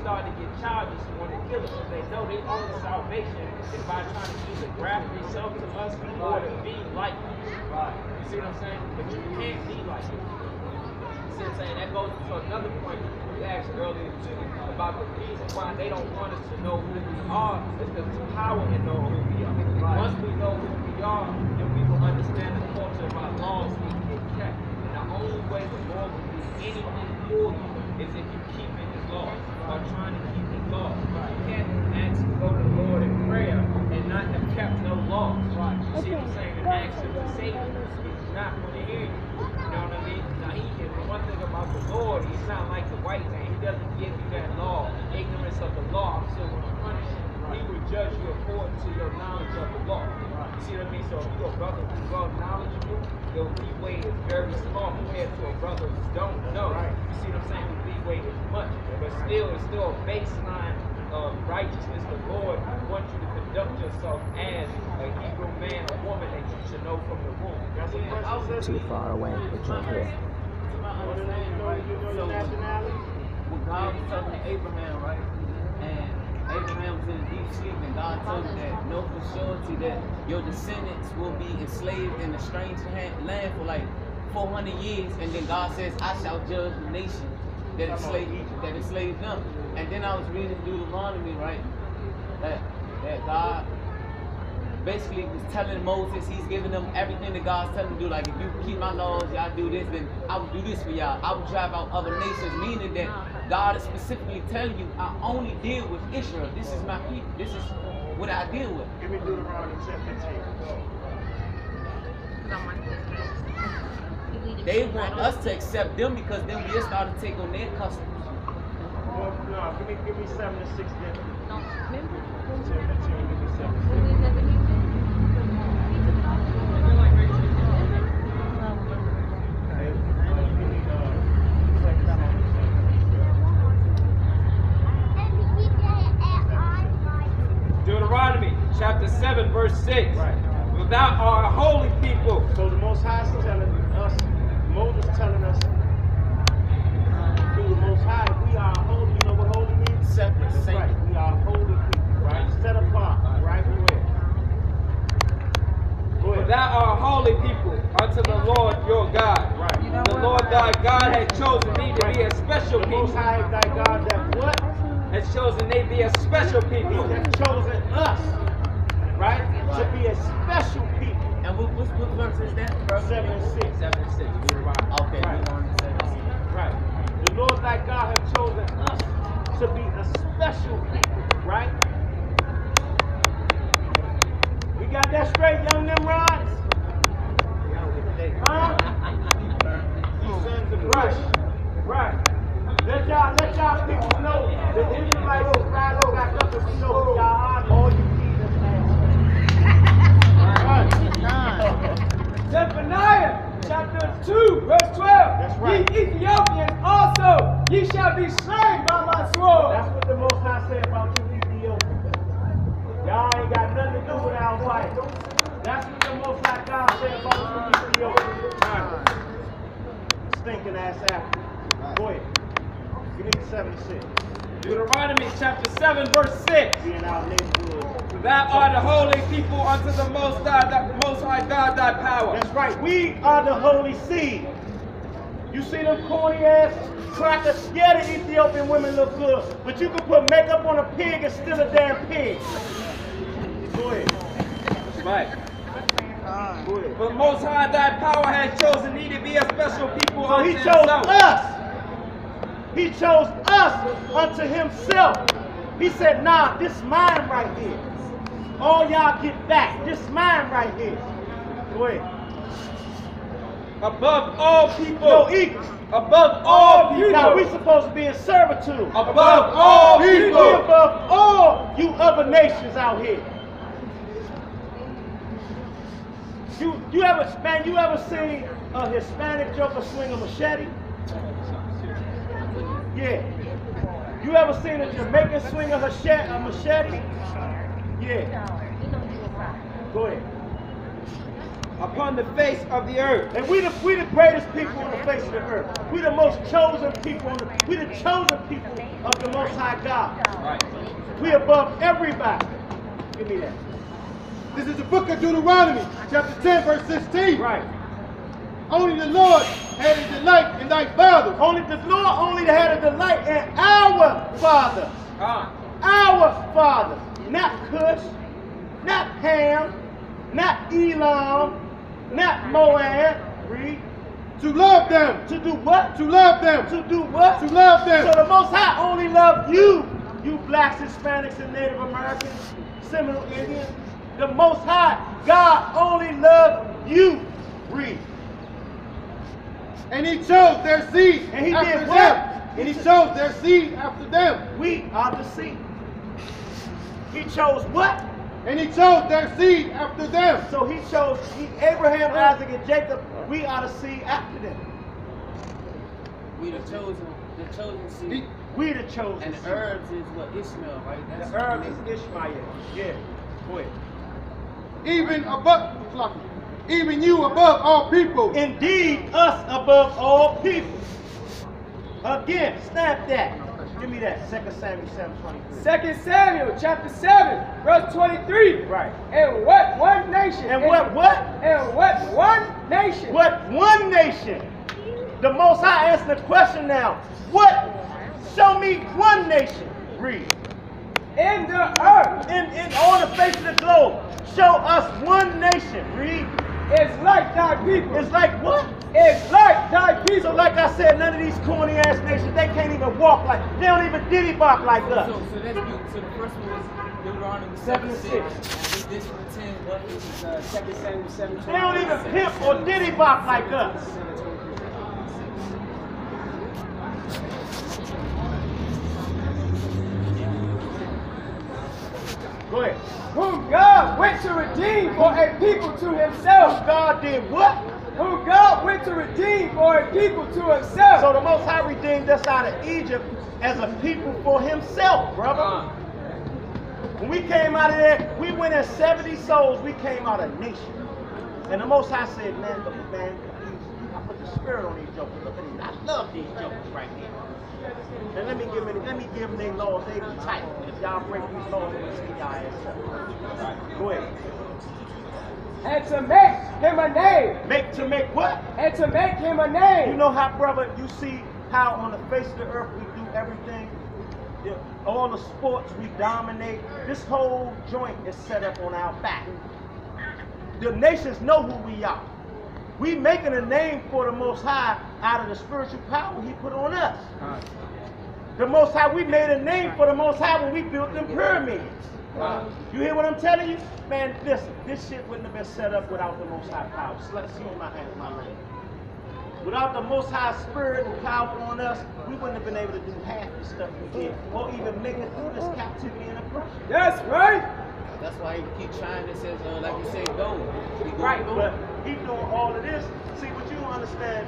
start to get childish and want to kill us because they know their only salvation is by trying to either graft themselves to us or to be like us. You see what I'm saying? But you can't be like us. You see what I'm saying? That goes to another point we asked earlier too about the reason why they don't want us to know who we are is because there's power in knowing who we are. Once we know who we are, then we will understand the culture of our laws we can get kept. And the only way the Lord will do anything for you is if you keep in his laws or trying to keep his laws. You can't ask to go to the Lord in prayer and not have kept no laws. You see what I'm saying? And ask him to save you. He's not going to hear you. You know what I mean? Now, the one thing about the Lord, he's not like the white man. He doesn't give you that law. Ignorance of the law, I'm still going to punish you. He will judge you according to your knowledge of the law. You see what I mean? So if you're a brother who's well knowledgeable, your leeway is very small compared to a brother who don't know. You see what I'm saying? The leeway is much. But still, it's still a baseline of righteousness. The Lord wants you to conduct yourself as a Hebrew man or woman that you should know from the womb. That's what Too far away, but you're here. So, when God was talking to Abraham, right? And Abraham was in a deep sleep, and God told him that know for surety that your descendants will be enslaved in a strange land for like 400 years, and then God says, I shall judge the nation that enslaved them. And then I was reading Deuteronomy, right? That God basically was telling Moses, he's giving them everything that God's telling him to do. Like, if you keep my laws, y'all do this, then I will do this for y'all. I will drive out other nations, meaning that God is specifically telling you, I only deal with Israel. This is my people. This is what I deal with. Give me Deuteronomy chapter 10. They want us to accept them because then we'll start to take on their customs. No, give me 7 and 6 then. No, remember? 10 and 10, give me 7 and 6. Deuteronomy chapter 7 verse 6. Right. Without our holy people. So the Most High is telling us, Moses telling us, through the Most High, we are holy. You know what holy means? Separate, That's saint. right. We are holy people, right? Set apart, right? Go ahead. Without our holy people unto the Lord your God. Right. The Lord thy God has chosen thee to be a special The people. Most High thy God that what? Has chosen thee to be a special people. He has chosen us, right? To be a special people. And what verse is that? Verse 7 and 6. 7 and 6. Deuteronomy. Okay, Right. we're on to 7 and 6. Right. The Lord thy God has chosen us to be a special people, right? We got that straight, young Nimrods? Huh? Right. Right. Let y'all people know the Israelites will rise back up and we know who y'all are. All you heathens ass. Zephaniah chapter 2 verse 12. That's right. Ye Ethiopians also, ye shall be slain by my sword. That's what the Most High said about you Ethiopians. Y'all ain't got nothing to do with our fight. That's what the Most High God said about you Ethiopians. Stinking ass apple. Go ahead. Give me 76. Deuteronomy chapter 7 verse 6. Being our neighborhood. Thou art the holy people unto the Most High God thy power. That's right. We are the holy seed. You see them corny ass crackers? Yeah, the Ethiopian women look good, but you can put makeup on a pig and still a damn pig. Go ahead. That's right. Go ahead. For the Most High thy power has chosen thee to be a special people So unto he chose himself. us. He chose us unto himself. He said, nah, this mine right here. All y'all get back. This mine right here. Go ahead. Above all people. No equal. Above all people. Now we supposed to be in servitude. Above all people. Above all you other nations out here. You ever seen a Hispanic joker swing a machete? Yeah. You ever seen a Jamaican swing a machete? Yeah. Go ahead. upon the face of the earth. And we the greatest people on the face of the earth. We the most chosen people we the chosen people of the Most High God. Right. We above everybody. Give me that. This is the book of Deuteronomy, chapter 10, verse 16. Right. Only the Lord had a delight in thy fathers. Only the Lord only had a delight in our fathers. Our fathers. Not Cush, not Ham, not Elam, not Moab. Read. To love them. To do what? To love them. To do what? To love them. So the Most High only loved you, you blacks, Hispanics, and Native Americans, Seminole Indians. The Most High, God only loved you. Read. And he chose their seed And he after did them. what? And he chose their seed after them. We are the seed. He chose what? And he chose their seed after them. So he chose Abraham, Isaac, and Jacob. We are the seed after them. We the chosen seed. We the chosen And seed. the herbs is what Ishmael, right? That's The herb is Ishmael. Yeah. Go ahead. Even you above all people. Indeed, us above all people. Again, snap that. Give me that. 2 Samuel 7:23. 2 Samuel chapter 7, verse 23. Right. And what one nation? And what? And what one nation? What one nation? The Most High answered the question now. What? Show me one nation. Read. In the earth In on the face of the globe. Show us one nation. Read. is like thy people. It's like what? Is like thy people. So like I said, none of these corny ass nations, they can't even walk like, they don't even diddy bop like us. So that's beautiful. So the first one is Deuteronomy 7:6. And this one 10, what is 2 Samuel 7. They don't even pimp or diddy bop like us. Go ahead. Whom God went to redeem for a people to himself. God did what? Whom God went to redeem for a people to himself. So the Most High redeemed us out of Egypt as a people for himself, brother. When we came out of there, we went in 70 souls. We came out a nation. And the Most High said, man, look, man, I put the spirit on these jokers. Look at these. I love these jokers right here. And let me give them their laws. They be tight. If y'all break these laws, I'm gonna see y'all ass up. Right, go ahead. And to make him a name. To make what? And to make him a name. You know how, brother, you see how on the face of the earth we do everything? Yeah, all the sports we dominate. This whole joint is set up on our back. The nations know who we are. We making a name for the Most High out of the spiritual power he put on us. The Most High, we made a name for the Most High when we built them pyramids. You hear what I'm telling you? Man, listen, this shit wouldn't have been set up without the Most High power. Excuse my language. Without the Most High spirit and power on us, we wouldn't have been able to do half the stuff we did, or even make it through this captivity and oppression. That's right. That's why he keep trying. It says, like you said, go. Right, but he doing all of this. See, what you don't understand,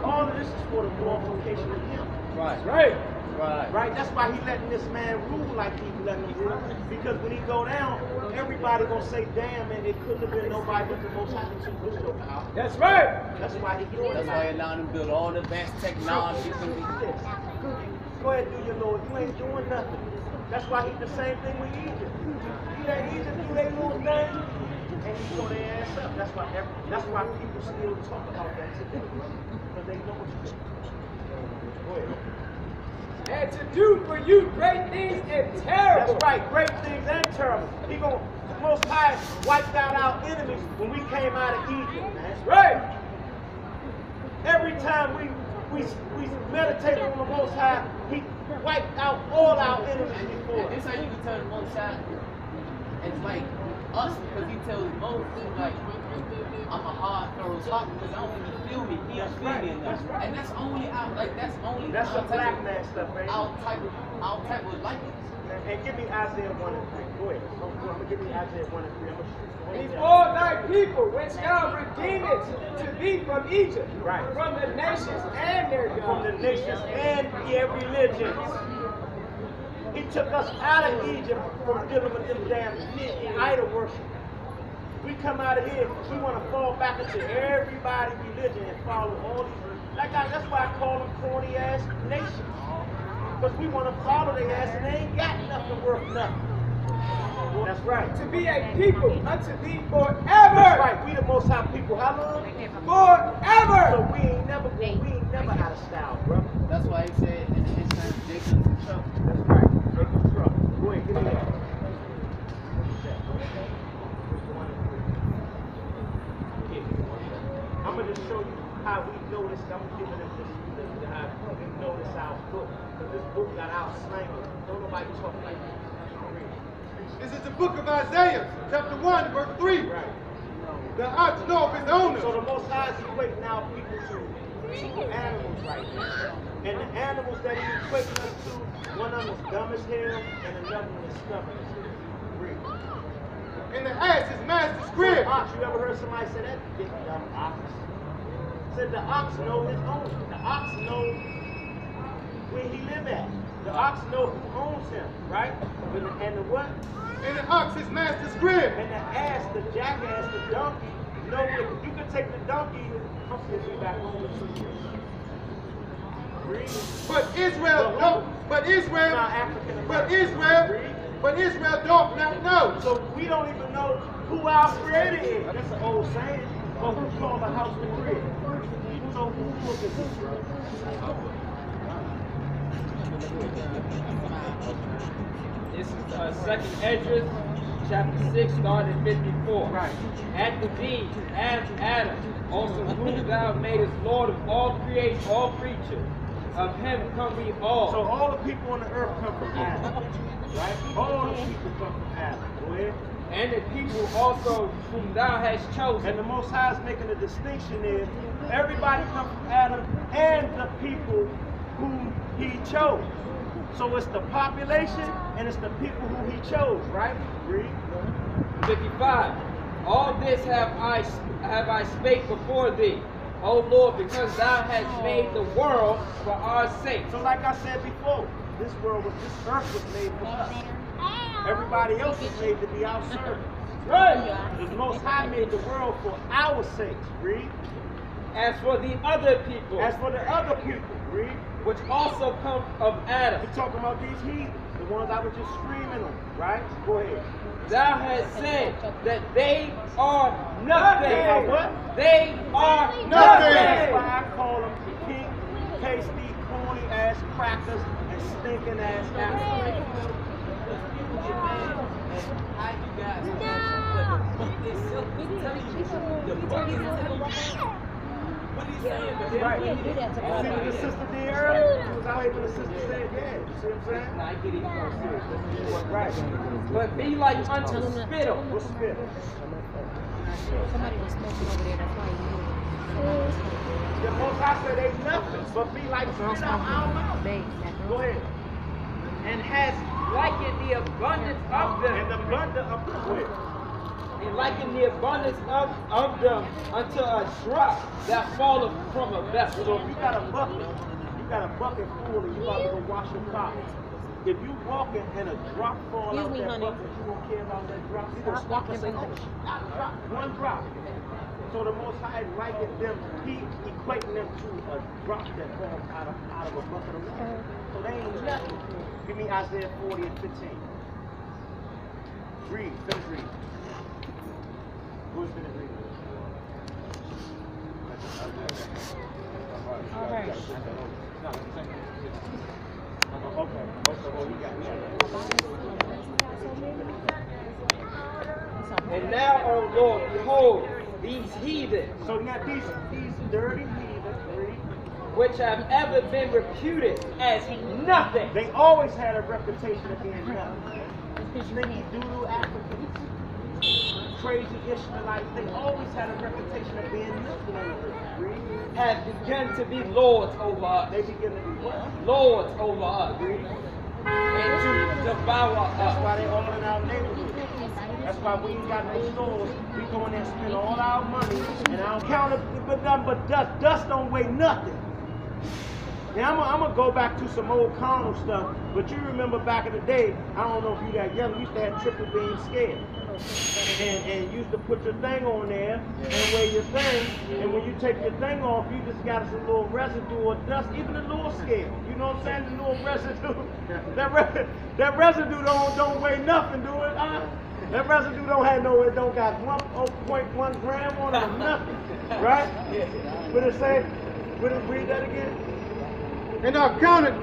all of this is for the glorification of him. Right. Right. Right? That's why he letting this man rule like he letting him rule. Because when he go down, everybody gonna say, damn, man, it couldn't have been nobody but the Most High to push your power. That's right. That's why he doing That's it. why he allowed him to build all the advanced technology. Go ahead, do your Lord. You ain't doing nothing. That's why he the same thing with Egypt. You let Egypt do their little thing, and he throw their ass up. That's why people still talk about that today. Because they know what you're doing. Go ahead. And to do for you great things and terrible. That's right, great things and terrible. He gonna, the Most High wiped out our enemies when we came out of Egypt, man. That's right. Every time we meditated on the Most High, he wiped out all our enemies before. This how you can tell the Most High. It's like us, because he tells Moses, like, I'm a hard throws hot because I don't even feel me. He don't feel me enough. That's right. And that's only That's the black man stuff, man. our type of likeness. And give me Isaiah 1 and 3. Go ahead. I'm gonna give me Isaiah 1 and 3. I'm gonna Before thy people, which thou redeemest to thee from Egypt, Right. from the nations and their from the gods. nations and their religions. He took us out of Egypt from dealing with them damn idol worship. We come out of here, we want to fall back into everybody's religion and follow all these. That's why I call them corny ass nations. Because we want to follow their ass and they ain't got nothing worth nothing. That's right. To be a people unto thee forever. That's right. We the Most High people. How long? Forever. So we ain't never out of style, bro. That's why he said in his time, Jacob's in trouble. That's right. Jacob's trouble. Go ahead, give me that. I'm going to show you how we know this. I'm giving it this. How we know this our book. Because this book got our slang. Don't nobody talk like that. This is the book of Isaiah, chapter 1, verse 3. Right. The ox know of his owner. So the Most High is equating our people to animals right now. And the animals that he's equating us to, one of them is dumb as hell, and another one is stubborn as hell. Read. And the ass is master's So crib. the ox, you ever heard somebody say that? Big dumb ox. Said the ox know his owner. The ox know where he live at. The ox know who owns him, right? And the what? And the ox is master's crib. And the ass, the jackass, the donkey, know it. You can take the donkey, I'm going to be back home in 2 years. Read. But Israel don't. But Israel. Not African But American. Israel. Read. But Israel don't not know. So we don't even know who our creator is. That's an old saying. But who called a house the crib? So who book is this, bro? This is Second Esdras, chapter 6, starting at 54. Right. At the deed, as Adam, also whom thou madest Lord of all creation, all creatures. Of him come we all. So all the people on the earth come from Adam. Right? All the people come from Adam. Go ahead. And the people also whom thou hast chosen. And the Most High is making a distinction is everybody comes from Adam and the people whom he chose. So it's the population and it's the people who he chose, right? Read. 55. All this have I spake before thee, O Lord, because thou hast made the world for our sake. So like I said before, this earth was made for us. Everybody else was made to be our servants. Right. The Most High made the world for our sakes. Read. As for the other people, As for the other people, read. which also come of Adam, We're talking about these heathens, the ones I was just screaming on, right? Go ahead. thou hast said that they are nothing. They are what? They are Nothing. That's nothing. why I call them pink, pasty, corny ass crackers and stinking ass apples. How you guys but the book itself is telling you. The book is telling you. What he's saying, but Right. You do that to See God. what the sister did earlier? She was out here when the sister said, yeah. You see what I'm saying? I get it more serious. Right. But be like unto spittle. What's spit? Somebody was smoking over there, that's why he knew. The Most High said they nothing, but be like spit out our mouth. Go ahead. And has likened the abundance of And them. the abundance of the quick. And liken the abundance of them unto a drop that falleth from a vessel. So if you got a bucket full and you about to go wash your car. If you walking and a drop fall out Excuse me, that honey. bucket, you don't care about that drop. You gonna walk and say, oh, not a drop, one drop. So the Most High likened them, he equating them to a drop that falls out of a bucket of water. So they ain't nothing. Give me Isaiah 40 and 15. Read, finish reading. Who's gonna read? All right. Okay. Well, we got And now, O Lord, behold, these heathen, So now these dirty heathen, read. which have ever been reputed as nothing, They always had a reputation of being nothing. Sneaky doodle Africans, crazy Ishmaelites, they always had a reputation of being nothing on the earth. Read. have begun to be lords over us. They begin to be what? Lords over us. Read. And to devour That's us. why they all in our neighborhood. That's why we ain't got no stores. We go in there and spend all our money, and I don't count it, but nothing but dust. Dust don't weigh nothing. Now I'm gonna go back to some old carnal stuff, but you remember back in the day, I don't know if you that young, we used to have triple beam scale. and used to put your thing on there and wear your thing, and when you take your thing off, you just got some little residue or dust, even a little scale. You know what I'm saying? The little residue. That residue don't weigh nothing, do it? That residue don't have no, it don't got 1.1 gram on it or nothing, right? Would it say? Would it read that again? And I've counted